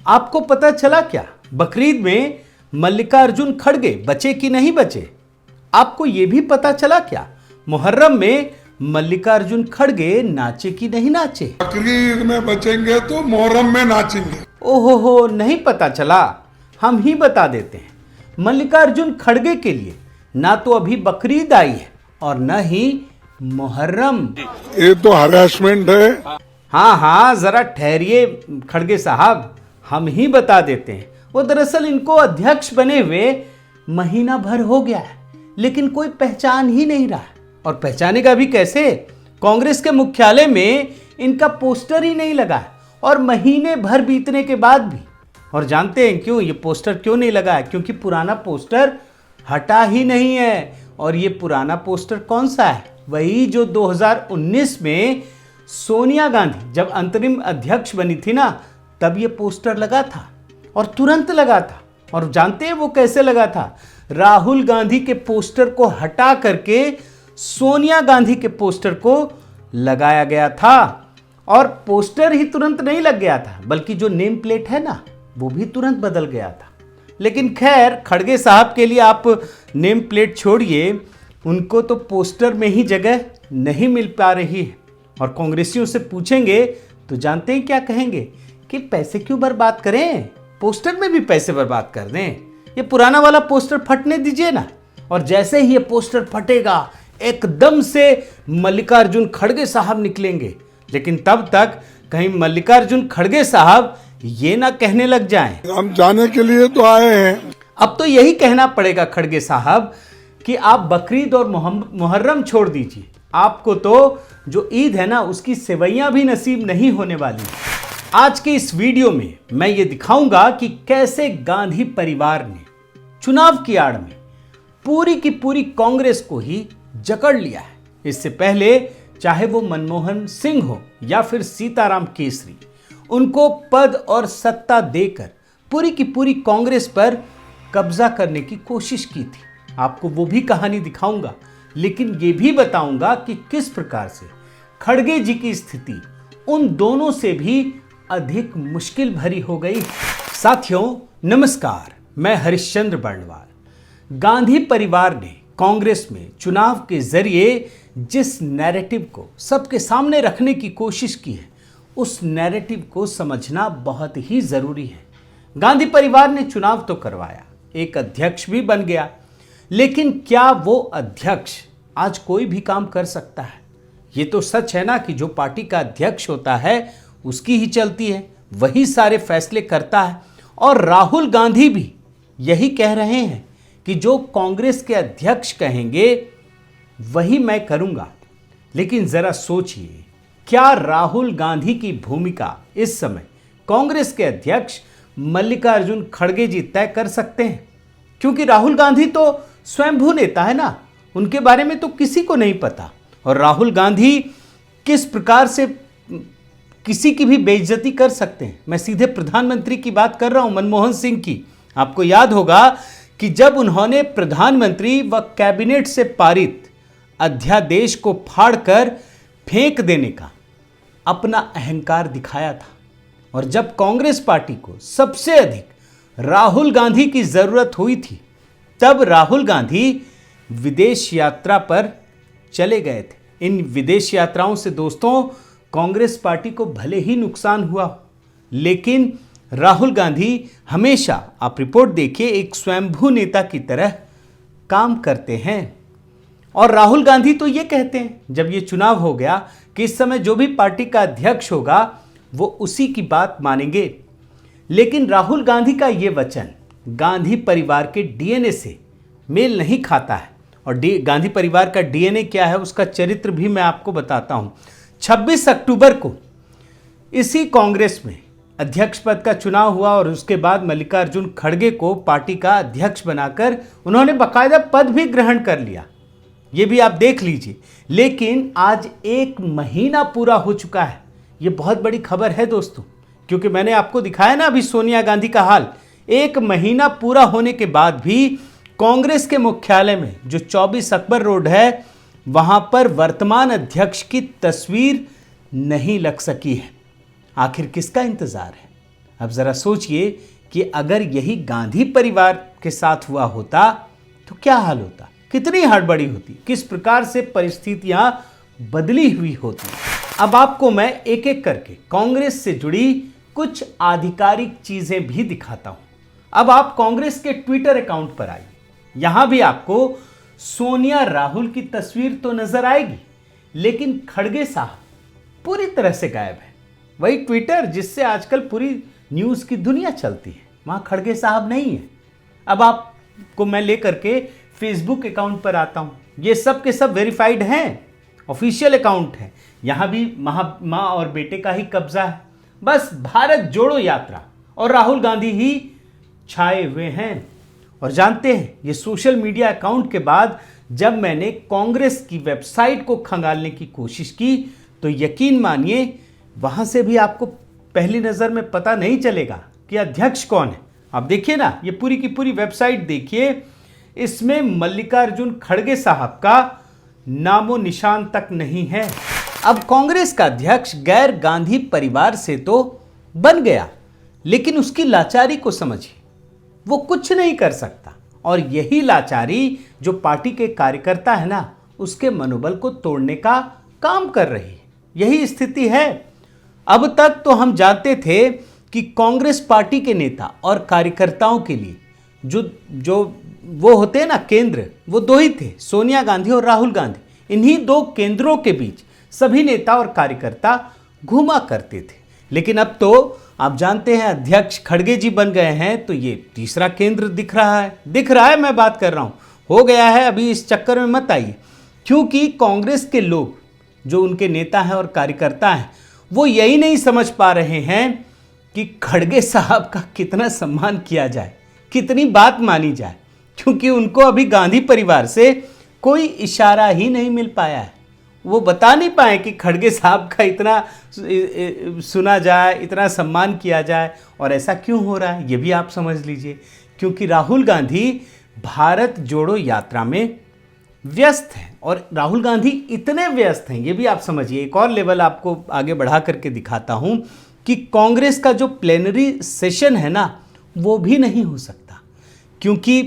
आपको पता चला क्या बकरीद में मल्लिकार्जुन खड़गे बचे कि नहीं बचे? आपको यह भी पता चला क्या मुहर्रम में मल्लिकार्जुन खड़गे नाचे कि नहीं नाचे? बकरीद में बचेंगे तो मुहर्रम में नाचेंगे। ओहो हो, नहीं पता चला? हम ही बता देते हैं। मल्लिकार्जुन खड़गे के लिए ना तो अभी बकरीद आई है और न ही मुहर्रम। ये तो हरासमेंट है। हाँ, जरा ठहरिए खड़गे साहब, हम ही बता देते हैं। वो दरअसल इनको अध्यक्ष बने हुए महीना भर हो गया है, लेकिन कोई पहचान ही नहीं रहा। और पहचानेगा भी कैसे? कांग्रेस के मुख्यालय में इनका पोस्टर ही नहीं लगा है, और महीने भर बीतने के बाद भी। और जानते हैं क्यों ये पोस्टर क्यों नहीं लगा है? क्योंकि पुराना पोस्टर हटा ही नहीं है। और ये पुराना पोस्टर कौन सा है? वही जो 2019 में सोनिया गांधी जब अंतरिम अध्यक्ष बनी थी ना, तब ये पोस्टर लगा था और तुरंत लगा था। और जानते हैं वो कैसे लगा था? राहुल गांधी के पोस्टर को हटा करके सोनिया गांधी के पोस्टर को लगाया गया था। और पोस्टर ही तुरंत नहीं लग गया था, बल्कि जो नेम प्लेट है ना, वो भी तुरंत बदल गया था। लेकिन खैर, खड़गे साहब के लिए आप नेम प्लेट छोड़िए, उनको तो पोस्टर में ही जगह नहीं मिल पा रही है। और कांग्रेसियों से पूछेंगे तो जानते हैं क्या कहेंगे कि पैसे क्यों बर्बाद करें, पोस्टर में भी पैसे बर्बाद कर दें, ये पुराना वाला पोस्टर फटने दीजिए ना। और जैसे ही ये पोस्टर फटेगा, एकदम से मल्लिकार्जुन खड़गे साहब निकलेंगे। लेकिन तब तक कहीं मल्लिकार्जुन खड़गे साहब ये ना कहने लग जाएं, हम जाने के लिए तो आए हैं। अब तो यही कहना पड़ेगा खड़गे साहब कि आप बकरीद और मुहर्रम छोड़ दीजिए, आपको तो जो ईद है ना, उसकी सेवैयां भी नसीब नहीं होने वाली। आज के इस वीडियो में मैं ये दिखाऊंगा कि कैसे गांधी परिवार ने चुनाव की आड़ में पूरी की पूरी कांग्रेस को ही जकड़ लिया है। इससे पहले चाहे वो मनमोहन सिंह हो या फिर सीताराम केसरी, उनको पद और सत्ता देकर पूरी की पूरी कांग्रेस पर कब्जा करने की कोशिश की थी। आपको वो भी कहानी दिखाऊंगा, लेकिन ये भी बताऊंगा कि किस प्रकार से खड़गे जी की स्थिति उन दोनों से भी अधिक मुश्किल भरी हो गई। साथियों नमस्कार, मैं हरिश्चंद्र बर्णवाल। गांधी परिवार ने कांग्रेस में चुनाव के जरिए जिस नैरेटिव को सबके सामने रखने की कोशिश की है, उस नैरेटिव को समझना बहुत ही जरूरी है। गांधी परिवार ने चुनाव तो करवाया, एक अध्यक्ष भी बन गया, लेकिन क्या वो अध्यक्ष आज कोई भी काम कर सकता है? ये तो सच है ना कि जो पार्टी का अध्यक्ष होता है उसकी ही चलती है, वही सारे फैसले करता है। और राहुल गांधी भी यही कह रहे हैं कि जो कांग्रेस के अध्यक्ष कहेंगे वही मैं करूंगा। लेकिन जरा सोचिए, क्या राहुल गांधी की भूमिका इस समय कांग्रेस के अध्यक्ष मल्लिकार्जुन खड़गे जी तय कर सकते हैं? क्योंकि राहुल गांधी तो स्वयंभू नेता है ना, उनके बारे में तो किसी को नहीं पता। और राहुल गांधी किस प्रकार से किसी की भी बेइज्जती कर सकते हैं। मैं सीधे प्रधानमंत्री की बात कर रहा हूं, मनमोहन सिंह की। आपको याद होगा कि जब उन्होंने प्रधानमंत्री व कैबिनेट से पारित अध्यादेश को फाड़कर फेंक देने का अपना अहंकार दिखाया था, और जब कांग्रेस पार्टी को सबसे अधिक राहुल गांधी की जरूरत हुई थी, तब राहुल गांधी विदेश यात्रा पर चले गए थे। इन विदेश यात्राओं से दोस्तों कांग्रेस पार्टी को भले ही नुकसान हुआ, लेकिन राहुल गांधी हमेशा, आप रिपोर्ट देखिए, एक स्वयंभू नेता की तरह काम करते हैं। और राहुल गांधी तो ये कहते हैं जब ये चुनाव हो गया कि इस समय जो भी पार्टी का अध्यक्ष होगा वो उसी की बात मानेंगे। लेकिन राहुल गांधी का ये वचन गांधी परिवार के डीएनए से मेल नहीं खाता है। और गांधी परिवार का डीएनए क्या है, उसका चरित्र भी मैं आपको बताता हूं। 26 अक्टूबर को इसी कांग्रेस में अध्यक्ष पद का चुनाव हुआ, और उसके बाद मल्लिकार्जुन खड़गे को पार्टी का अध्यक्ष बनाकर उन्होंने बाकायदा पद भी ग्रहण कर लिया। ये भी आप देख लीजिए। लेकिन आज 1 महीना पूरा हो चुका है। ये बहुत बड़ी खबर है दोस्तों, क्योंकि मैंने आपको दिखाया ना अभी सोनिया गांधी का हाल। 1 महीना पूरा होने के बाद भी कांग्रेस के मुख्यालय में जो 24 अकबर रोड है, वहां पर वर्तमान अध्यक्ष की तस्वीर नहीं लग सकी है। आखिर किसका इंतजार है? अब जरा सोचिए कि अगर यही गांधी परिवार के साथ हुआ होता तो क्या हाल होता, कितनी हड़बड़ी होती, किस प्रकार से परिस्थितियां बदली हुई होती। अब आपको मैं एक एक करके कांग्रेस से जुड़ी कुछ आधिकारिक चीजें भी दिखाता हूं। अब आप कांग्रेस के ट्विटर अकाउंट पर आइए, यहां भी आपको सोनिया राहुल की तस्वीर तो नजर आएगी, लेकिन खड़गे साहब पूरी तरह से गायब है। वही ट्विटर जिससे आजकल पूरी न्यूज की दुनिया चलती है, वहां खड़गे साहब नहीं है। अब आपको मैं लेकर के फेसबुक अकाउंट पर आता हूं, ये सब के सब वेरीफाइड हैं, ऑफिशियल अकाउंट है। यहां भी मां और बेटे का ही कब्जा है, बस भारत जोड़ो यात्रा और राहुल गांधी ही छाए हुए हैं। और जानते हैं, ये सोशल मीडिया अकाउंट के बाद जब मैंने कांग्रेस की वेबसाइट को खंगालने की कोशिश की तो यकीन मानिए वहां से भी आपको पहली नजर में पता नहीं चलेगा कि अध्यक्ष कौन है। आप देखिए ना, ये पूरी की पूरी वेबसाइट देखिए, इसमें मल्लिकार्जुन खड़गे साहब का नामो निशान तक नहीं है। अब कांग्रेस का अध्यक्ष गैर गांधी परिवार से तो बन गया, लेकिन उसकी लाचारी को समझिए, वो कुछ नहीं कर सकता। और यही लाचारी जो पार्टी के कार्यकर्ता है ना, उसके मनोबल को तोड़ने का काम कर रही है। यही स्थिति है। अब तक तो हम जानते थे कि कांग्रेस पार्टी के नेता और कार्यकर्ताओं के लिए जो वो होते हैं ना केंद्र, वो दो ही थे, सोनिया गांधी और राहुल गांधी। इन्हीं दो केंद्रों के बीच सभी नेता और कार्यकर्ता घूमा करते थे। लेकिन अब तो आप जानते हैं अध्यक्ष खड़गे जी बन गए हैं, तो ये तीसरा केंद्र दिख रहा है, मैं बात कर रहा हूं, हो गया है। अभी इस चक्कर में मत आइए, क्योंकि कांग्रेस के लोग जो उनके नेता हैं और कार्यकर्ता हैं, वो यही नहीं समझ पा रहे हैं कि खड़गे साहब का कितना सम्मान किया जाए, कितनी बात मानी जाए, क्योंकि उनको अभी गांधी परिवार से कोई इशारा ही नहीं मिल पाया है। वो बता नहीं पाए कि खड़गे साहब का इतना सुना जाए, इतना सम्मान किया जाए। और ऐसा क्यों हो रहा है ये भी आप समझ लीजिए, क्योंकि राहुल गांधी भारत जोड़ो यात्रा में व्यस्त हैं। और राहुल गांधी इतने व्यस्त हैं, ये भी आप समझिए। एक और लेवल आपको आगे बढ़ा करके दिखाता हूं कि कांग्रेस का जो प्लेनरी सेशन है ना, वो भी नहीं हो सकता, क्योंकि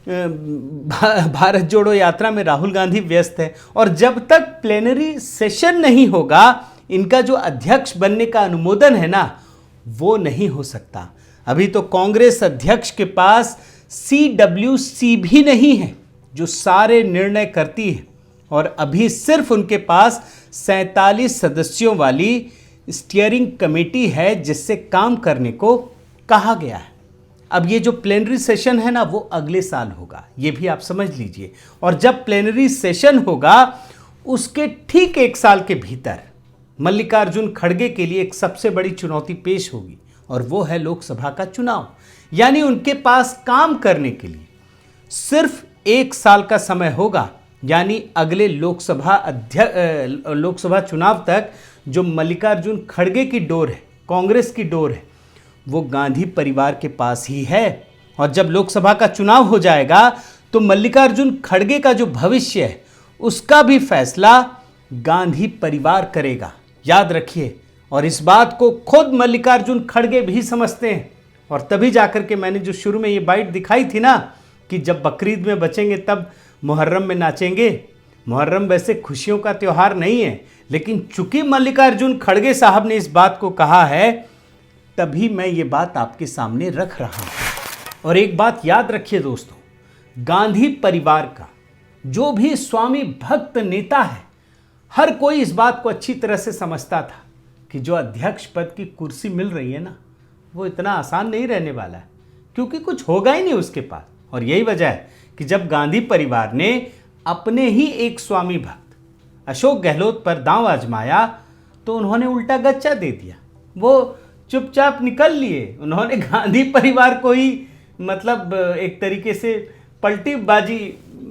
भारत जोड़ो यात्रा में राहुल गांधी व्यस्त है। और जब तक प्लेनरी सेशन नहीं होगा, इनका जो अध्यक्ष बनने का अनुमोदन है ना, वो नहीं हो सकता। अभी तो कांग्रेस अध्यक्ष के पास CWC भी नहीं है, जो सारे निर्णय करती है। और अभी सिर्फ उनके पास 47 सदस्यों वाली स्टीयरिंग कमेटी है, जिससे काम करने को कहा गया है। अब ये जो प्लेनरी सेशन है ना, वो अगले साल होगा, ये भी आप समझ लीजिए। और जब प्लेनरी सेशन होगा, उसके ठीक एक साल के भीतर मल्लिकार्जुन खड़गे के लिए एक सबसे बड़ी चुनौती पेश होगी, और वो है लोकसभा का चुनाव। यानी उनके पास काम करने के लिए सिर्फ एक साल का समय होगा। यानी अगले लोकसभा चुनाव तक जो मल्लिकार्जुन खड़गे की डोर है, कांग्रेस की डोर है, वो गांधी परिवार के पास ही है। और जब लोकसभा का चुनाव हो जाएगा, तो मल्लिकार्जुन खड़गे का जो भविष्य है, उसका भी फैसला गांधी परिवार करेगा, याद रखिए। और इस बात को खुद मल्लिकार्जुन खड़गे भी समझते हैं। और तभी जाकर के मैंने जो शुरू में ये बाइट दिखाई थी ना, कि जब बकरीद में बचेंगे तब मुहर्रम में नाचेंगे। मुहर्रम वैसे खुशियों का त्यौहार नहीं है, लेकिन चूंकि मल्लिकार्जुन खड़गे साहब ने इस बात को कहा है, तभी मैं ये बात आपके सामने रख रहा हूं। और एक बात याद रखिए दोस्तों, गांधी परिवार का जो भी स्वामी भक्त नेता है, हर कोई इस बात को अच्छी तरह से समझता था कि जो अध्यक्ष पद की कुर्सी मिल रही है ना, वो इतना आसान नहीं रहने वाला है, क्योंकि कुछ होगा ही नहीं उसके पास। और यही वजह है कि जब गांधी परिवार ने अपने ही एक स्वामी भक्त अशोक गहलोत पर दांव आजमाया, तो उन्होंने उल्टा गच्चा दे दिया। वो चुपचाप निकल लिए, उन्होंने गांधी परिवार को ही मतलब एक तरीके से पलटी बाजी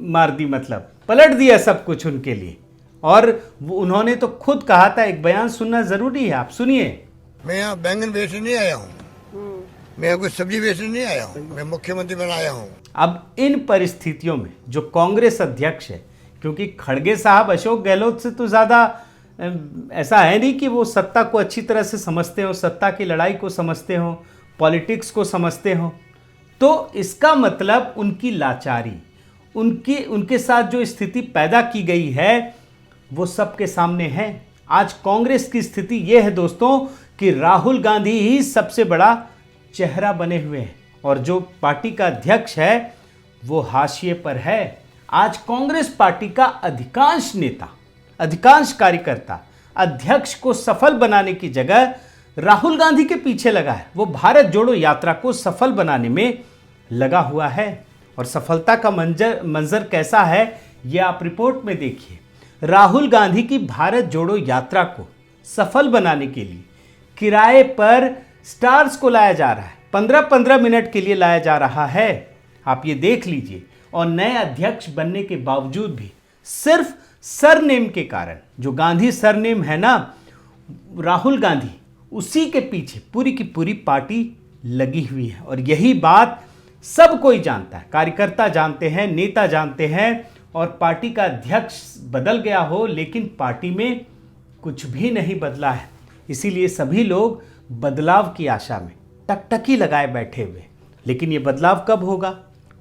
मार दी, मतलब पलट दिया सब कुछ उनके लिए। और वो उन्होंने तो खुद कहा था, एक बयान सुनना जरूरी है, आप सुनिए। मैं यहाँ बैंगन बेचने नहीं आया हूँ, मैं यहाँ कोई सब्जी बेचने नहीं आया हूँ, मैं मुख्यमंत्री बन आया हूँ। अब इन परिस्थितियों में जो कांग्रेस अध्यक्ष है, क्योंकि खड़गे साहब अशोक गहलोत से तो ज़्यादा ऐसा है नहीं कि वो सत्ता को अच्छी तरह से समझते हो, सत्ता की लड़ाई को समझते हो। पॉलिटिक्स को समझते हो, तो इसका मतलब उनकी लाचारी, उनके साथ जो स्थिति पैदा की गई है वो सबके सामने है। आज कांग्रेस की स्थिति यह है दोस्तों कि राहुल गांधी ही सबसे बड़ा चेहरा बने हुए हैं और जो पार्टी का अध्यक्ष है वो हाशिए पर है। आज कांग्रेस पार्टी का अधिकांश नेता, अधिकांश कार्यकर्ता अध्यक्ष को सफल बनाने की जगह राहुल गांधी के पीछे लगा है। वो भारत जोड़ो यात्रा को सफल बनाने में लगा हुआ है और सफलता का मंजर कैसा है ये आप रिपोर्ट में देखिए। राहुल गांधी की भारत जोड़ो यात्रा को सफल बनाने के लिए किराए पर स्टार्स को लाया जा रहा है, 15-15 मिनट के लिए लाया जा रहा है, आप ये देख लीजिए। और नए अध्यक्ष बनने के बावजूद भी सिर्फ सरनेम के कारण, जो गांधी सरनेम है ना, राहुल गांधी, उसी के पीछे पूरी की पूरी पार्टी लगी हुई है। और यही बात सब कोई जानता है, कार्यकर्ता जानते हैं, नेता जानते हैं। और पार्टी का अध्यक्ष बदल गया हो लेकिन पार्टी में कुछ भी नहीं बदला है, इसीलिए सभी लोग बदलाव की आशा में टकटकी लगाए बैठे हुए। लेकिन ये बदलाव कब होगा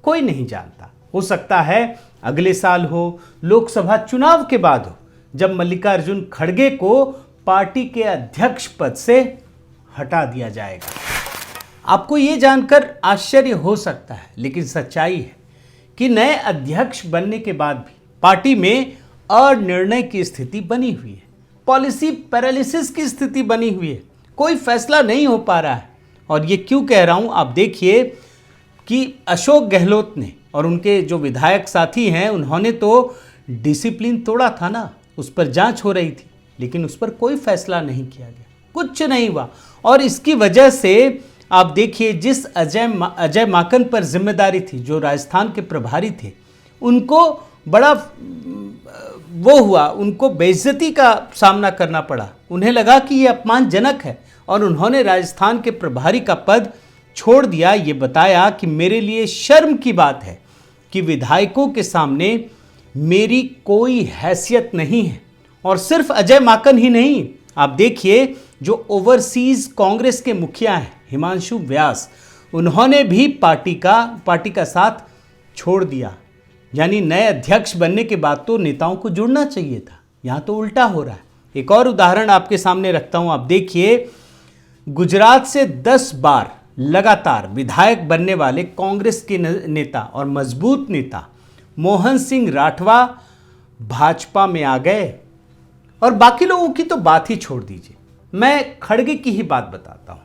कोई नहीं जानता। हो सकता है अगले साल हो, लोकसभा चुनाव के बाद हो, जब मल्लिकार्जुन खड़गे को पार्टी के अध्यक्ष पद से हटा दिया जाएगा। आपको ये जानकर आश्चर्य हो सकता है लेकिन सच्चाई है कि नए अध्यक्ष बनने के बाद भी पार्टी में अनिर्णय की स्थिति बनी हुई है, पॉलिसी पैरालिसिस की स्थिति बनी हुई है, कोई फैसला नहीं हो पा रहा है। और ये क्यों कह रहा हूं, आप देखिए कि अशोक गहलोत ने और उनके जो विधायक साथी हैं उन्होंने तो डिसिप्लिन तोड़ा था ना, उस पर जांच हो रही थी लेकिन उस पर कोई फैसला नहीं किया गया, कुछ नहीं हुआ। और इसकी वजह से आप देखिए जिस अजय माकन पर जिम्मेदारी थी, जो राजस्थान के प्रभारी थे, उनको बड़ा वो हुआ, उनको बेइज्जती का सामना करना पड़ा। उन्हें लगा कि ये अपमानजनक है और उन्होंने राजस्थान के प्रभारी का पद छोड़ दिया। ये बताया कि मेरे लिए शर्म की बात है कि विधायकों के सामने मेरी कोई हैसियत नहीं है। और सिर्फ अजय माकन ही नहीं, आप देखिए जो ओवरसीज कांग्रेस के मुखिया हैं हिमांशु व्यास, उन्होंने भी पार्टी का साथ छोड़ दिया। यानी नए अध्यक्ष बनने के बाद तो नेताओं को जुड़ना चाहिए था, यहाँ तो उल्टा हो रहा है। एक और उदाहरण आपके सामने रखता हूँ, आप देखिए गुजरात से 10 बार लगातार विधायक बनने वाले कांग्रेस के नेता और मजबूत नेता मोहन सिंह राठवा भाजपा में आ गए। और बाकी लोगों की तो बात ही छोड़ दीजिए, मैं खड़गे की ही बात बताता हूं।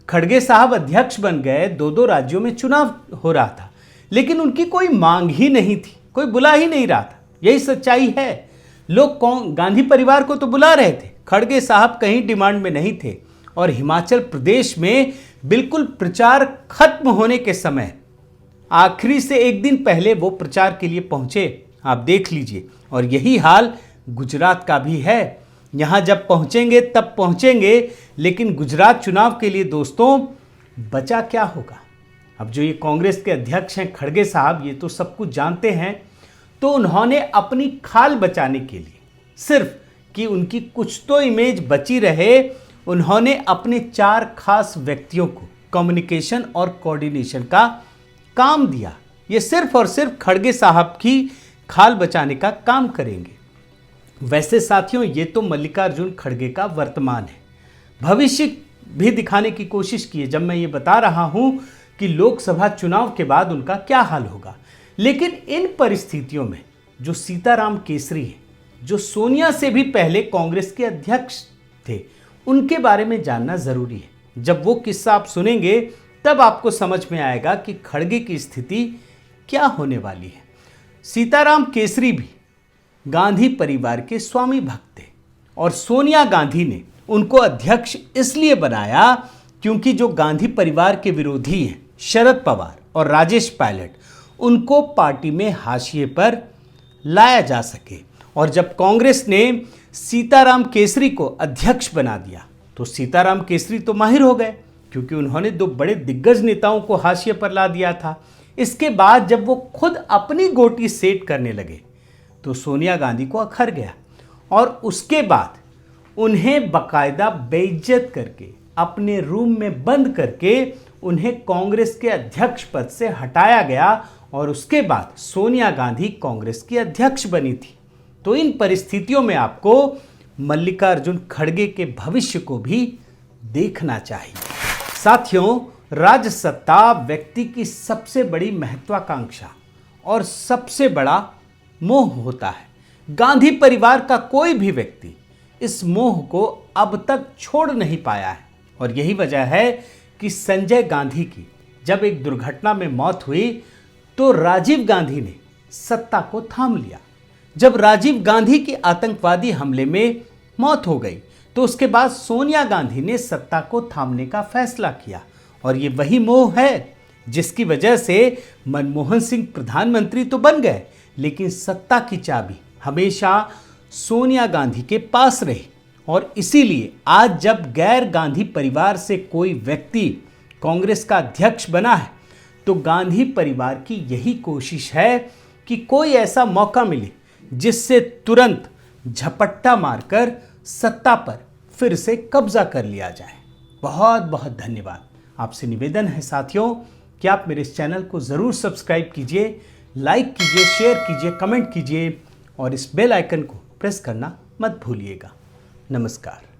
खड़गे साहब अध्यक्ष बन गए, 2-2 राज्यों में चुनाव हो रहा था लेकिन उनकी कोई मांग ही नहीं थी, कोई बुला ही नहीं रहा था, यही सच्चाई है। लोग गांधी परिवार को तो बुला रहे थे, खड़गे साहब कहीं डिमांड में नहीं थे। और हिमाचल प्रदेश में बिल्कुल प्रचार खत्म होने के समय आखिरी से एक दिन पहले वो प्रचार के लिए पहुंचे, आप देख लीजिए। और यही हाल गुजरात का भी है, यहाँ जब पहुँचेंगे तब पहुँचेंगे, लेकिन गुजरात चुनाव के लिए दोस्तों बचा क्या होगा। अब जो ये कांग्रेस के अध्यक्ष हैं खड़गे साहब, ये तो सब कुछ जानते हैं, तो उन्होंने अपनी खाल बचाने के लिए, सिर्फ कि उनकी कुछ तो इमेज बची रहे, उन्होंने अपने 4 खास व्यक्तियों को कम्युनिकेशन और कोऑर्डिनेशन का काम दिया। ये सिर्फ और सिर्फ खड़गे साहब की खाल बचाने का काम करेंगे। वैसे साथियों, ये तो मल्लिकार्जुन खड़गे का वर्तमान है, भविष्य भी दिखाने की कोशिश की है जब मैं ये बता रहा हूं कि लोकसभा चुनाव के बाद उनका क्या हाल होगा। लेकिन इन परिस्थितियों में जो सीताराम केसरी है, जो सोनिया से भी पहले कांग्रेस के अध्यक्ष थे, उनके बारे में जानना जरूरी है। जब वो किस्सा आप सुनेंगे तब आपको समझ में आएगा कि खड़गे की स्थिति क्या होने वाली है। सीताराम केसरी भी गांधी परिवार के स्वामी भक्त थे और सोनिया गांधी ने उनको अध्यक्ष इसलिए बनाया क्योंकि जो गांधी परिवार के विरोधी हैं शरद पवार और राजेश पायलट, उनको पार्टी में हाशिए पर लाया जा सके। और जब कांग्रेस ने सीताराम केसरी को अध्यक्ष बना दिया तो सीताराम केसरी तो माहिर हो गए क्योंकि उन्होंने 2 बड़े दिग्गज नेताओं को हाशिए पर ला दिया था। इसके बाद जब वो खुद अपनी गोटी सेट करने लगे तो सोनिया गांधी को अखर गया और उसके बाद उन्हें बाकायदा बेइज्जत करके, अपने रूम में बंद करके उन्हें कांग्रेस के अध्यक्ष पद से हटाया गया और उसके बाद सोनिया गांधी कांग्रेस की अध्यक्ष बनी थी। तो इन परिस्थितियों में आपको मल्लिकार्जुन खड़गे के भविष्य को भी देखना चाहिए। साथियों, राजसत्ता व्यक्ति की सबसे बड़ी महत्वाकांक्षा और सबसे बड़ा मोह होता है। गांधी परिवार का कोई भी व्यक्ति इस मोह को अब तक छोड़ नहीं पाया है और यही वजह है कि संजय गांधी की जब एक दुर्घटना में मौत हुई तो राजीव गांधी ने सत्ता को थाम लिया। जब राजीव गांधी की आतंकवादी हमले में मौत हो गई तो उसके बाद सोनिया गांधी ने सत्ता को थामने का फैसला किया और ये वही मोह है जिसकी वजह से मनमोहन सिंह प्रधानमंत्री तो बन गए, लेकिन सत्ता की चाबी हमेशा सोनिया गांधी के पास रही। और इसीलिए आज जब गैर गांधी परिवार से कोई व्यक्ति कांग्रेस का अध्यक्ष बना है तो गांधी परिवार की यही कोशिश है कि कोई ऐसा मौका मिले जिससे तुरंत झपट्टा मारकर सत्ता पर फिर से कब्जा कर लिया जाए। बहुत बहुत धन्यवाद। आपसे निवेदन है साथियों कि आप मेरे इस चैनल को ज़रूर सब्सक्राइब कीजिए, लाइक कीजिए, शेयर कीजिए, कमेंट कीजिए और इस बेल आइकन को प्रेस करना मत भूलिएगा। नमस्कार।